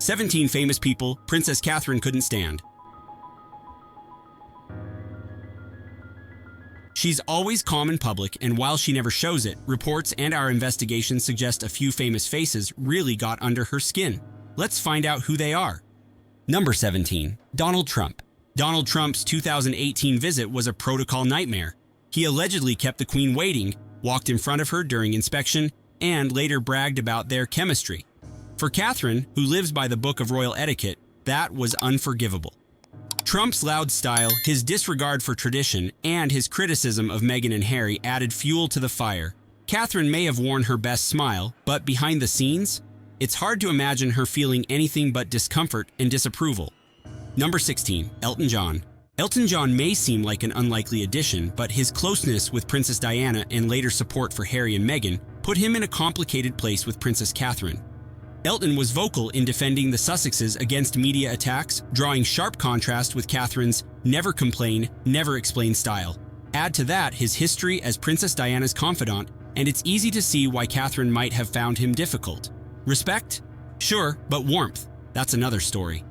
17 famous people Princess Catherine couldn't stand. She's always calm in public, and while she never shows it, reports and our investigations suggest a few famous faces really got under her skin. Let's find out who they are. Number 17. Donald Trump. Donald Trump's 2018 visit was a protocol nightmare. He allegedly kept the Queen waiting, walked in front of her during inspection, and later bragged about their chemistry. For Catherine, who lives by the book of royal etiquette, that was unforgivable. Trump's loud style, his disregard for tradition, and his criticism of Meghan and Harry added fuel to the fire. Catherine may have worn her best smile, but behind the scenes, it's hard to imagine her feeling anything but discomfort and disapproval. Number 16. Elton John. Elton John may seem like an unlikely addition, but his closeness with Princess Diana and later support for Harry and Meghan put him in a complicated place with Princess Catherine. Elton was vocal in defending the Sussexes against media attacks, drawing sharp contrast with Catherine's never complain, never explain style. Add to that his history as Princess Diana's confidant, and it's easy to see why Catherine might have found him difficult. Respect? Sure, but warmth, that's another story.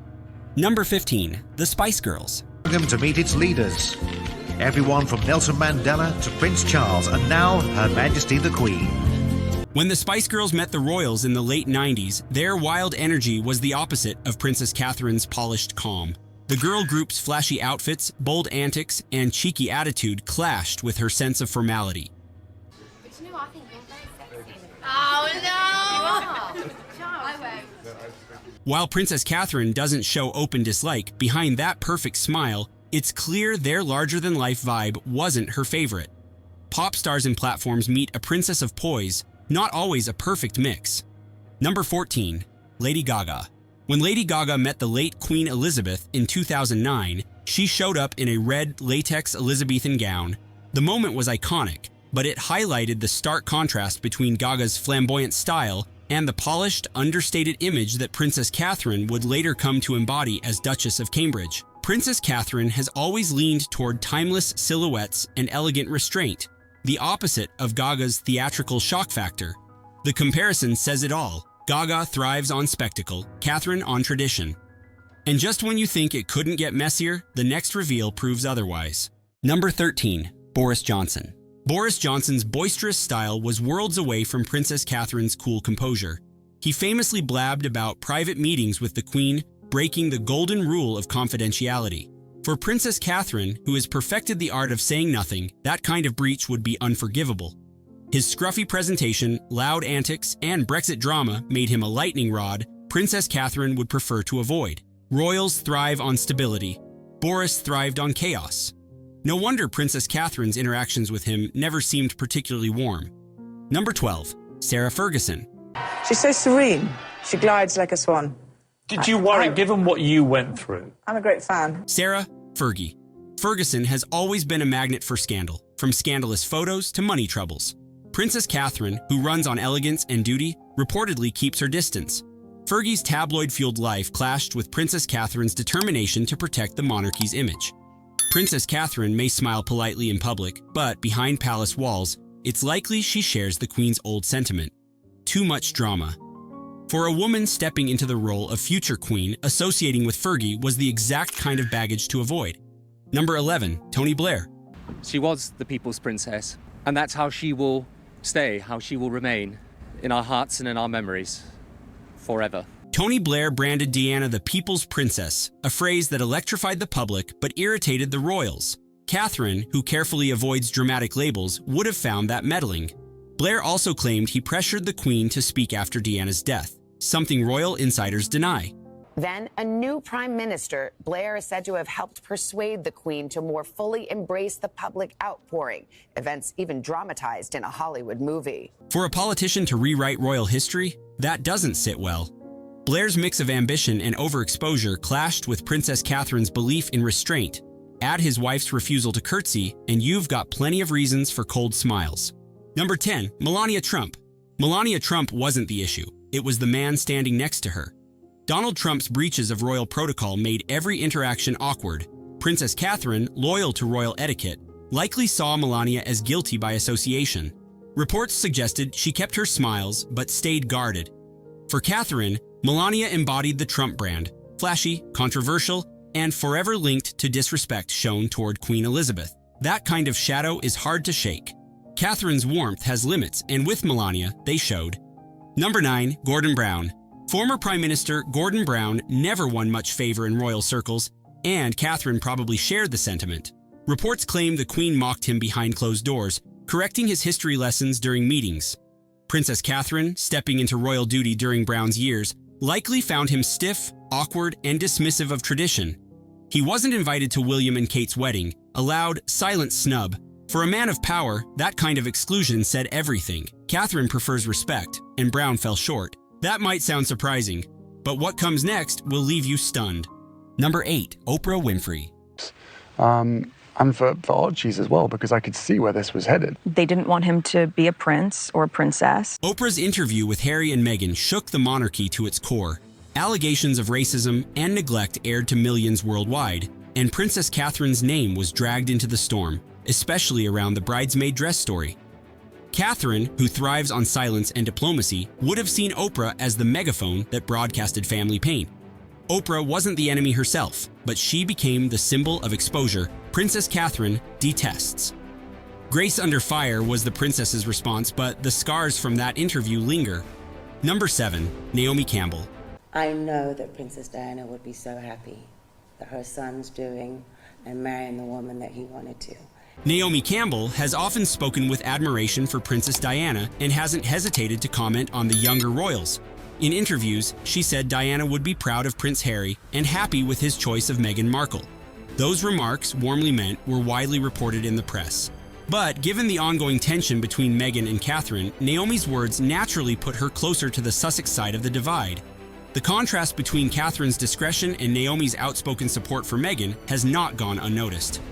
Number 15. The Spice Girls. Welcome to meet its leaders. Everyone from Nelson Mandela to Prince Charles, and now Her Majesty the Queen. When the Spice Girls met the royals in the late 90s, their wild energy was the opposite of Princess Catherine's polished calm. The girl group's flashy outfits, bold antics, and cheeky attitude clashed with her sense of formality. But you know, I think you're very sexy. Oh no! I won't. While Princess Catherine doesn't show open dislike, behind that perfect smile, it's clear their larger-than-life vibe wasn't her favorite. Pop stars and platforms meet a princess of poise, not always a perfect mix. Number 14. Lady Gaga. When Lady Gaga met the late Queen Elizabeth in 2009, she showed up in a red latex Elizabethan gown. The moment was iconic, but it highlighted the stark contrast between Gaga's flamboyant style and the polished, understated image that Princess Catherine would later come to embody as Duchess of Cambridge. Princess Catherine has always leaned toward timeless silhouettes and elegant restraint, the opposite of Gaga's theatrical shock factor. The comparison says it all. Gaga thrives on spectacle, Catherine on tradition. And just when you think it couldn't get messier, the next reveal proves otherwise. Number 13. Boris Johnson. Boris Johnson's boisterous style was worlds away from Princess Catherine's cool composure. He famously blabbed about private meetings with the Queen, breaking the golden rule of confidentiality. For Princess Catherine, who has perfected the art of saying nothing, that kind of breach would be unforgivable. His scruffy presentation, loud antics, and Brexit drama made him a lightning rod Princess Catherine would prefer to avoid. Royals thrive on stability. Boris thrived on chaos. No wonder Princess Catherine's interactions with him never seemed particularly warm. Number 12. Sarah Ferguson. She's so serene. She glides like a swan. Did you worry, given what you went through? I'm a great fan. Sarah, Fergie. Ferguson has always been a magnet for scandal, from scandalous photos to money troubles. Princess Catherine, who runs on elegance and duty, reportedly keeps her distance. Fergie's tabloid-fueled life clashed with Princess Catherine's determination to protect the monarchy's image. Princess Catherine may smile politely in public, but behind palace walls, it's likely she shares the Queen's old sentiment: too much drama. For a woman stepping into the role of future queen, associating with Fergie was the exact kind of baggage to avoid. Number 11. Tony Blair. She was the people's princess, and that's how she will stay, how she will remain in our hearts and in our memories forever. Tony Blair branded Diana the people's princess, a phrase that electrified the public but irritated the royals. Catherine, who carefully avoids dramatic labels, would have found that meddling. Blair also claimed he pressured the Queen to speak after Diana's death, something royal insiders deny. Then a new prime minister, Blair is said to have helped persuade the Queen to more fully embrace the public outpouring, events even dramatized in a Hollywood movie. For a politician to rewrite royal history, that doesn't sit well. Blair's mix of ambition and overexposure clashed with Princess Catherine's belief in restraint. Add his wife's refusal to curtsy, and you've got plenty of reasons for cold smiles. Number 10. Melania Trump. Melania Trump wasn't the issue. It was the man standing next to her. Donald Trump's breaches of royal protocol made every interaction awkward. Princess Catherine, loyal to royal etiquette, likely saw Melania as guilty by association. Reports suggested she kept her smiles but stayed guarded. For Catherine, Melania embodied the Trump brand, flashy, controversial, and forever linked to disrespect shown toward Queen Elizabeth. That kind of shadow is hard to shake. Catherine's warmth has limits, and with Melania, they showed. Number 9, Gordon Brown. Former Prime Minister Gordon Brown never won much favor in royal circles, and Catherine probably shared the sentiment. Reports claim the Queen mocked him behind closed doors, correcting his history lessons during meetings. Princess Catherine, stepping into royal duty during Brown's years, likely found him stiff, awkward, and dismissive of tradition. He wasn't invited to William and Kate's wedding, a loud, silent snub. For a man of power, that kind of exclusion said everything. Catherine prefers respect, and Brown fell short. That might sound surprising, but what comes next will leave you stunned. Number 8, Oprah Winfrey. And for Archie's as well, because I could see where this was headed. They didn't want him to be a prince or a princess. Oprah's interview with Harry and Meghan shook the monarchy to its core. Allegations of racism and neglect aired to millions worldwide, and Princess Catherine's name was dragged into the storm, especially around the bridesmaid dress story. Catherine, who thrives on silence and diplomacy, would have seen Oprah as the megaphone that broadcasted family pain. Oprah wasn't the enemy herself, but she became the symbol of exposure Princess Catherine detests. Grace under fire was the princess's response, but the scars from that interview linger. Number 7, Naomi Campbell. I know that Princess Diana would be so happy that her son's doing and marrying the woman that he wanted to. Naomi Campbell has often spoken with admiration for Princess Diana and hasn't hesitated to comment on the younger royals. In interviews, she said Diana would be proud of Prince Harry and happy with his choice of Meghan Markle. Those remarks, warmly meant, were widely reported in the press. But given the ongoing tension between Meghan and Catherine, Naomi's words naturally put her closer to the Sussex side of the divide. The contrast between Catherine's discretion and Naomi's outspoken support for Meghan has not gone unnoticed.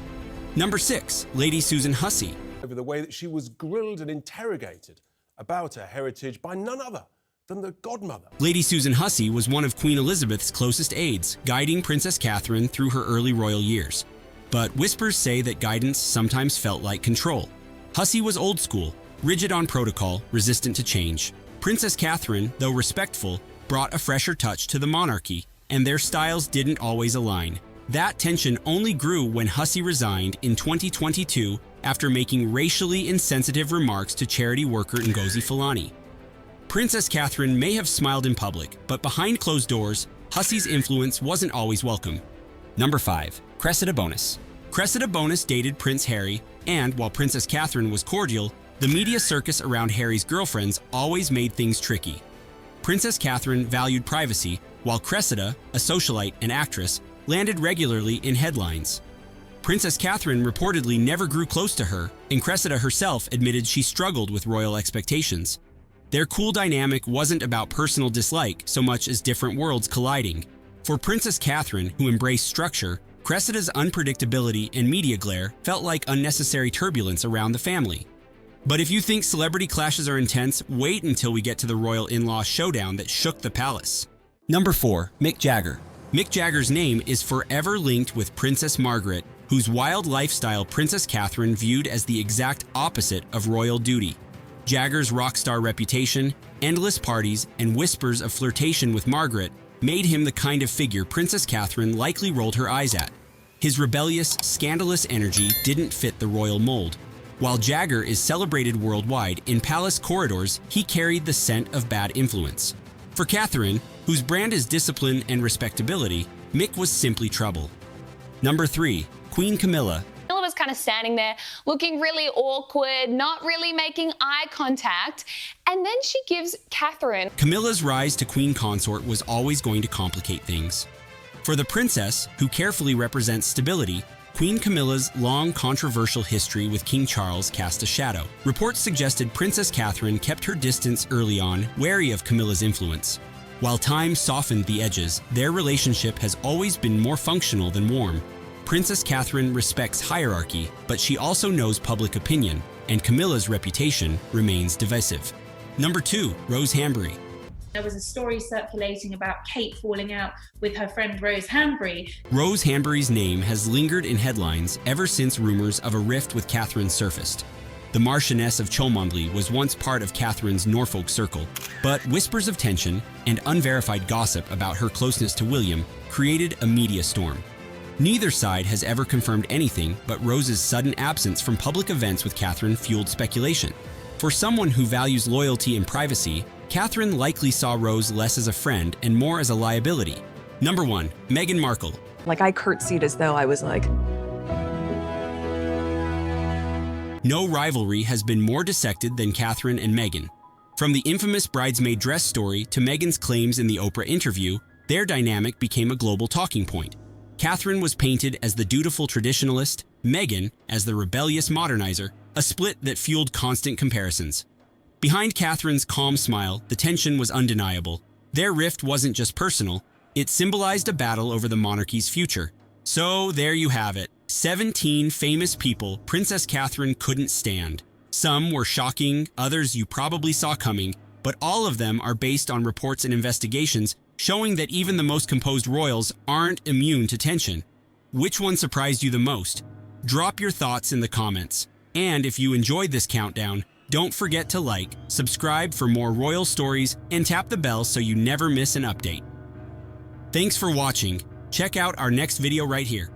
Number 6, Lady Susan Hussey. Over the way that she was grilled and interrogated about her heritage by none other than the godmother. Lady Susan Hussey was one of Queen Elizabeth's closest aides, guiding Princess Catherine through her early royal years. But whispers say that guidance sometimes felt like control. Hussey was old school, rigid on protocol, resistant to change. Princess Catherine, though respectful, brought a fresher touch to the monarchy, and their styles didn't always align. That tension only grew when Hussey resigned in 2022 after making racially insensitive remarks to charity worker Ngozi Fulani. Princess Catherine may have smiled in public, but behind closed doors, Hussey's influence wasn't always welcome. Number 5, Cressida Bonas. Cressida Bonas dated Prince Harry, and while Princess Catherine was cordial, the media circus around Harry's girlfriends always made things tricky. Princess Catherine valued privacy, while Cressida, a socialite and actress, landed regularly in headlines. Princess Catherine reportedly never grew close to her, and Cressida herself admitted she struggled with royal expectations. Their cool dynamic wasn't about personal dislike so much as different worlds colliding. For Princess Catherine, who embraced structure, Cressida's unpredictability and media glare felt like unnecessary turbulence around the family. But if you think celebrity clashes are intense, wait until we get to the royal in-law showdown that shook the palace. Number 4, Mick Jagger. Mick Jagger's name is forever linked with Princess Margaret, whose wild lifestyle Princess Catherine viewed as the exact opposite of royal duty. Jagger's rock star reputation, endless parties, and whispers of flirtation with Margaret made him the kind of figure Princess Catherine likely rolled her eyes at. His rebellious, scandalous energy didn't fit the royal mold. While Jagger is celebrated worldwide, in palace corridors, he carried the scent of bad influence. For Catherine, whose brand is discipline and respectability, Mick was simply trouble. Number 3, Queen Camilla. Camilla was kind of standing there looking really awkward, not really making eye contact, and then she gives Catherine. Camilla's rise to queen consort was always going to complicate things. For the princess, who carefully represents stability, Queen Camilla's long controversial history with King Charles cast a shadow. Reports suggested Princess Catherine kept her distance early on, wary of Camilla's influence. While time softened the edges, their relationship has always been more functional than warm. Princess Catherine respects hierarchy, but she also knows public opinion, and Camilla's reputation remains divisive. Number 2, Rose Hambury. There was a story circulating about Kate falling out with her friend Rose Hambury. Rose Hambury's name has lingered in headlines ever since rumors of a rift with Catherine surfaced. The Marchioness of Cholmondeley was once part of Catherine's Norfolk circle, but whispers of tension and unverified gossip about her closeness to William created a media storm. Neither side has ever confirmed anything, but Rose's sudden absence from public events with Catherine fueled speculation. For someone who values loyalty and privacy, Catherine likely saw Rose less as a friend and more as a liability. Number 1. Meghan Markle. Like, I curtsied as though I was like... No rivalry has been more dissected than Catherine and Meghan. From the infamous bridesmaid dress story to Meghan's claims in the Oprah interview, their dynamic became a global talking point. Catherine was painted as the dutiful traditionalist, Meghan as the rebellious modernizer, a split that fueled constant comparisons. Behind Catherine's calm smile, the tension was undeniable. Their rift wasn't just personal, it symbolized a battle over the monarchy's future. So there you have it. 17 famous people Princess Catherine couldn't stand. Some were shocking, others you probably saw coming, but all of them are based on reports and investigations showing that even the most composed royals aren't immune to tension. Which one surprised you the most? Drop your thoughts in the comments. And if you enjoyed this countdown, don't forget to like, subscribe for more royal stories, and tap the bell so you never miss an update. Thanks for watching. Check out our next video right here.